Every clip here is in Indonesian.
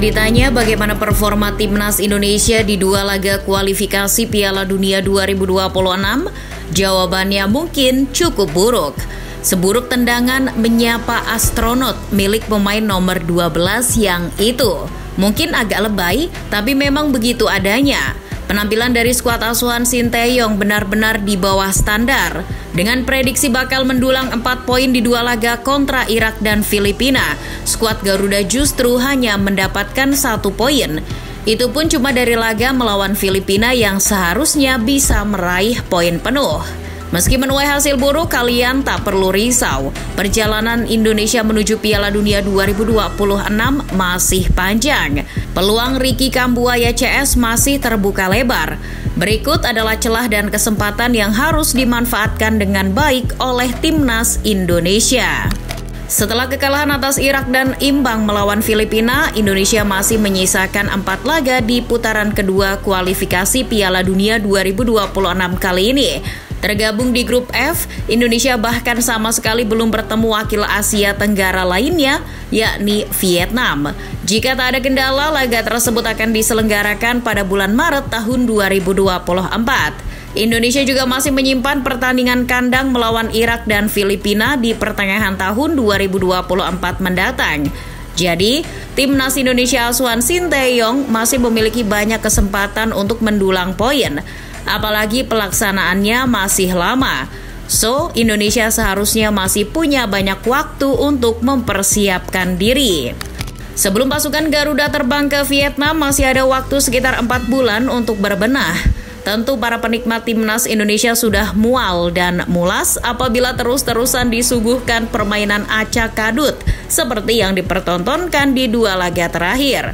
ditanya bagaimana performa timnas Indonesia di dua laga kualifikasi Piala Dunia 2026, jawabannya mungkin cukup buruk. Seburuk tendangan menyapa astronot milik pemain nomor 12 yang itu. Mungkin agak lebay, tapi memang begitu adanya. Penampilan dari skuad asuhan Sinteyong benar-benar di bawah standar. Dengan prediksi bakal mendulang 4 poin di dua laga kontra Irak dan Filipina, skuad Garuda justru hanya mendapatkan 1 poin. Itu pun cuma dari laga melawan Filipina yang seharusnya bisa meraih poin penuh. Meski menuai hasil buruk, kalian tak perlu risau. Perjalanan Indonesia menuju Piala Dunia 2026 masih panjang. Peluang Ricky Kambuaya CS masih terbuka lebar. Berikut adalah celah dan kesempatan yang harus dimanfaatkan dengan baik oleh timnas Indonesia. Setelah kekalahan atas Irak dan imbang melawan Filipina, Indonesia masih menyisakan 4 laga di putaran kedua kualifikasi Piala Dunia 2026 kali ini. Tergabung di grup F, Indonesia bahkan sama sekali belum bertemu wakil Asia Tenggara lainnya, yakni Vietnam. Jika tak ada kendala, laga tersebut akan diselenggarakan pada bulan Maret tahun 2024. Indonesia juga masih menyimpan pertandingan kandang melawan Irak dan Filipina di pertengahan tahun 2024 mendatang. Jadi, timnas Indonesia asuhan Sinteyong masih memiliki banyak kesempatan untuk mendulang poin. Apalagi pelaksanaannya masih lama. So, Indonesia seharusnya masih punya banyak waktu untuk mempersiapkan diri. Sebelum pasukan Garuda terbang ke Vietnam, masih ada waktu sekitar 4 bulan untuk berbenah. Tentu para penikmat timnas Indonesia sudah mual dan mulas apabila terus-terusan disuguhkan permainan acak kadut seperti yang dipertontonkan di dua laga terakhir.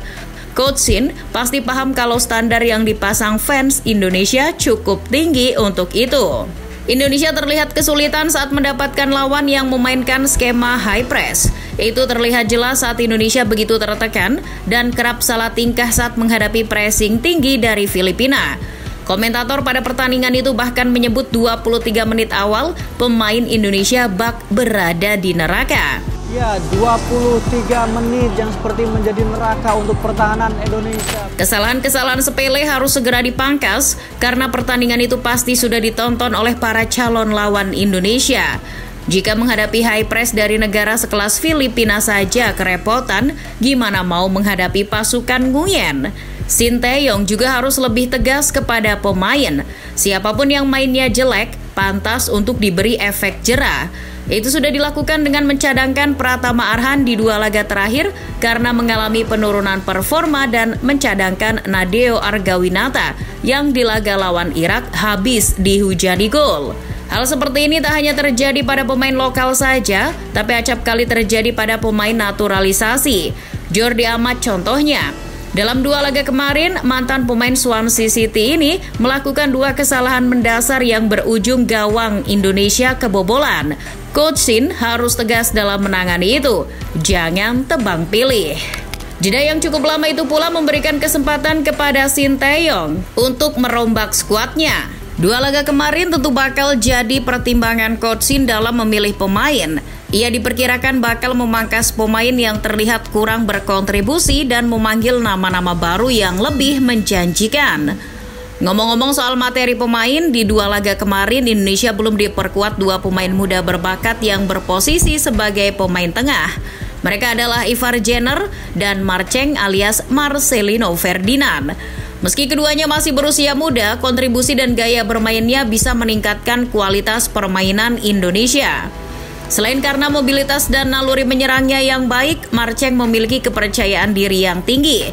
Coach Shin pasti paham kalau standar yang dipasang fans Indonesia cukup tinggi untuk itu. Indonesia terlihat kesulitan saat mendapatkan lawan yang memainkan skema high press. Itu terlihat jelas saat Indonesia begitu tertekan dan kerap salah tingkah saat menghadapi pressing tinggi dari Filipina. Komentator pada pertandingan itu bahkan menyebut 23 menit awal pemain Indonesia bak berada di neraka. Ya, 23 menit yang seperti menjadi neraka untuk pertahanan Indonesia. Kesalahan-kesalahan sepele harus segera dipangkas karena pertandingan itu pasti sudah ditonton oleh para calon lawan Indonesia. Jika menghadapi high press dari negara sekelas Filipina saja kerepotan, gimana mau menghadapi pasukan Nguyen? Sinteyong juga harus lebih tegas kepada pemain. Siapapun yang mainnya jelek, pantas untuk diberi efek jera. Itu sudah dilakukan dengan mencadangkan Pratama Arhan di dua laga terakhir karena mengalami penurunan performa dan mencadangkan Nadeo Argawinata yang di laga lawan Irak habis dihujani gol. Hal seperti ini tak hanya terjadi pada pemain lokal saja, tapi acap kali terjadi pada pemain naturalisasi. Jordi Amat contohnya. Dalam dua laga kemarin, mantan pemain Swansea City ini melakukan 2 kesalahan mendasar yang berujung gawang Indonesia kebobolan. Coach Shin harus tegas dalam menangani itu. Jangan tebang pilih. Jeda yang cukup lama itu pula memberikan kesempatan kepada Sinteyong untuk merombak skuadnya. 2 laga kemarin tentu bakal jadi pertimbangan Coach Shin dalam memilih pemain. Ia diperkirakan bakal memangkas pemain yang terlihat kurang berkontribusi dan memanggil nama-nama baru yang lebih menjanjikan. Ngomong-ngomong soal materi pemain, di 2 laga kemarin Indonesia belum diperkuat 2 pemain muda berbakat yang berposisi sebagai pemain tengah. Mereka adalah Ivar Jenner dan Marceng alias Marcelino Ferdinand. Meski keduanya masih berusia muda, kontribusi dan gaya bermainnya bisa meningkatkan kualitas permainan Indonesia. Selain karena mobilitas dan naluri menyerangnya yang baik, Marceng memiliki kepercayaan diri yang tinggi.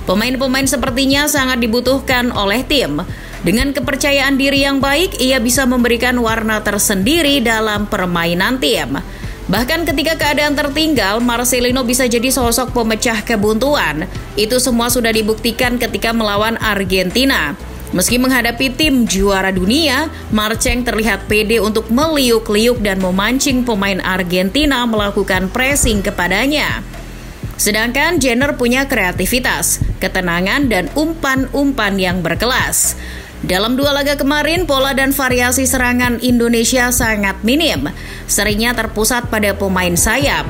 Pemain-pemain sepertinya sangat dibutuhkan oleh tim. Dengan kepercayaan diri yang baik, ia bisa memberikan warna tersendiri dalam permainan tim. Bahkan ketika keadaan tertinggal, Marcelino bisa jadi sosok pemecah kebuntuan. Itu semua sudah dibuktikan ketika melawan Argentina. Meski menghadapi tim juara dunia, Marceng terlihat pede untuk meliuk-liuk dan memancing pemain Argentina melakukan pressing kepadanya. Sedangkan Jenner punya kreativitas, ketenangan, dan umpan-umpan yang berkelas. Dalam 2 laga kemarin, pola dan variasi serangan Indonesia sangat minim. Seringnya terpusat pada pemain sayap.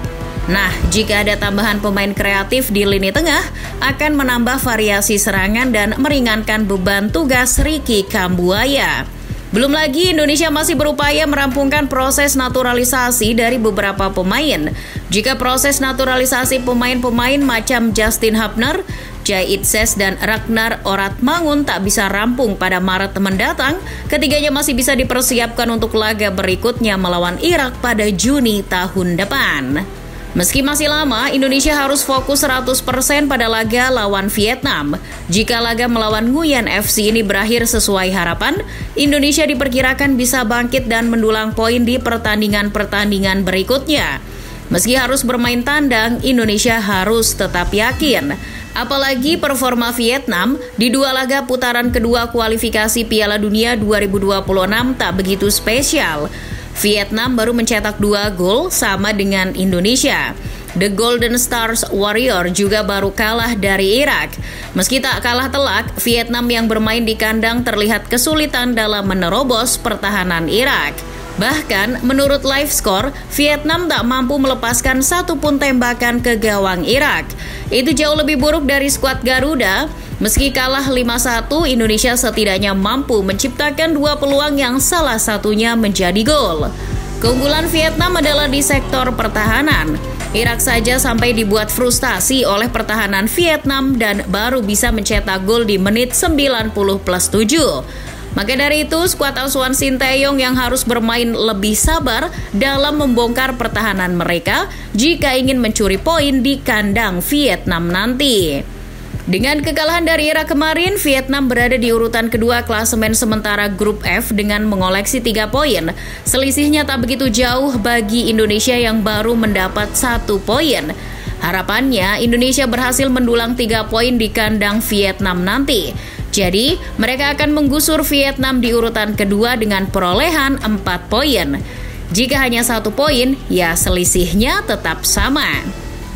Nah, jika ada tambahan pemain kreatif di lini tengah, akan menambah variasi serangan dan meringankan beban tugas Ricky Kambuaya. Belum lagi Indonesia masih berupaya merampungkan proses naturalisasi dari beberapa pemain. Jika proses naturalisasi pemain-pemain macam Justin Hubner, Jai Itses dan Ragnar Oratmangun tak bisa rampung pada Maret mendatang, ketiganya masih bisa dipersiapkan untuk laga berikutnya melawan Irak pada Juni tahun depan. Meski masih lama, Indonesia harus fokus 100% pada laga lawan Vietnam. Jika laga melawan Nguyen FC ini berakhir sesuai harapan, Indonesia diperkirakan bisa bangkit dan mendulang poin di pertandingan-pertandingan berikutnya. Meski harus bermain tandang, Indonesia harus tetap yakin. Apalagi performa Vietnam di dua laga putaran kedua kualifikasi Piala Dunia 2026 tak begitu spesial. Vietnam baru mencetak 2 gol sama dengan Indonesia. The Golden Stars Warrior juga baru kalah dari Irak. Meski tak kalah telak, Vietnam yang bermain di kandang terlihat kesulitan dalam menerobos pertahanan Irak. Bahkan, menurut live score, Vietnam tak mampu melepaskan satu pun tembakan ke gawang Irak. Itu jauh lebih buruk dari skuad Garuda. Meski kalah 5-1, Indonesia setidaknya mampu menciptakan 2 peluang yang salah satunya menjadi gol. Keunggulan Vietnam adalah di sektor pertahanan. Irak saja sampai dibuat frustasi oleh pertahanan Vietnam dan baru bisa mencetak gol di menit 90+7. Maka dari itu, skuad asuhan Sinteyong yang harus bermain lebih sabar dalam membongkar pertahanan mereka jika ingin mencuri poin di kandang Vietnam nanti. Dengan kekalahan dari Irak kemarin, Vietnam berada di urutan kedua klasemen sementara grup F dengan mengoleksi 3 poin. Selisihnya tak begitu jauh bagi Indonesia yang baru mendapat 1 poin. Harapannya, Indonesia berhasil mendulang 3 poin di kandang Vietnam nanti. Jadi, mereka akan menggusur Vietnam di urutan kedua dengan perolehan 4 poin. Jika hanya 1 poin, ya selisihnya tetap sama.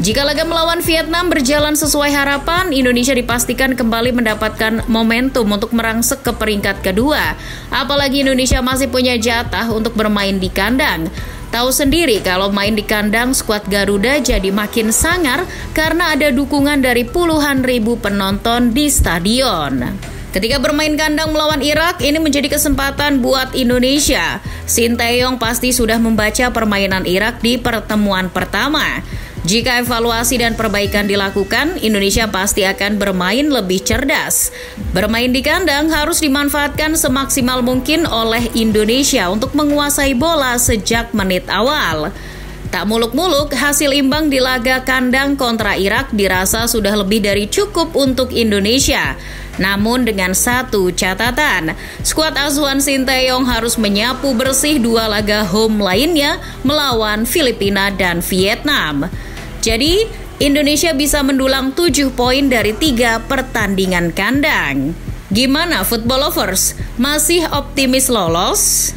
Jika laga melawan Vietnam berjalan sesuai harapan, Indonesia dipastikan kembali mendapatkan momentum untuk merangsek ke peringkat kedua. Apalagi Indonesia masih punya jatah untuk bermain di kandang. Tahu sendiri kalau main di kandang, skuad Garuda jadi makin sangar karena ada dukungan dari puluhan ribu penonton di stadion. Ketika bermain kandang melawan Irak, ini menjadi kesempatan buat Indonesia. Sinteyong pasti sudah membaca permainan Irak di pertemuan pertama. Jika evaluasi dan perbaikan dilakukan, Indonesia pasti akan bermain lebih cerdas. Bermain di kandang harus dimanfaatkan semaksimal mungkin oleh Indonesia untuk menguasai bola sejak menit awal. Tak muluk-muluk, hasil imbang di laga kandang kontra Irak dirasa sudah lebih dari cukup untuk Indonesia. Namun dengan satu catatan, skuad asuhan Sinteyong harus menyapu bersih 2 laga home lainnya melawan Filipina dan Vietnam. Jadi, Indonesia bisa mendulang 7 poin dari 3 pertandingan kandang. Gimana football lovers? Masih optimis lolos?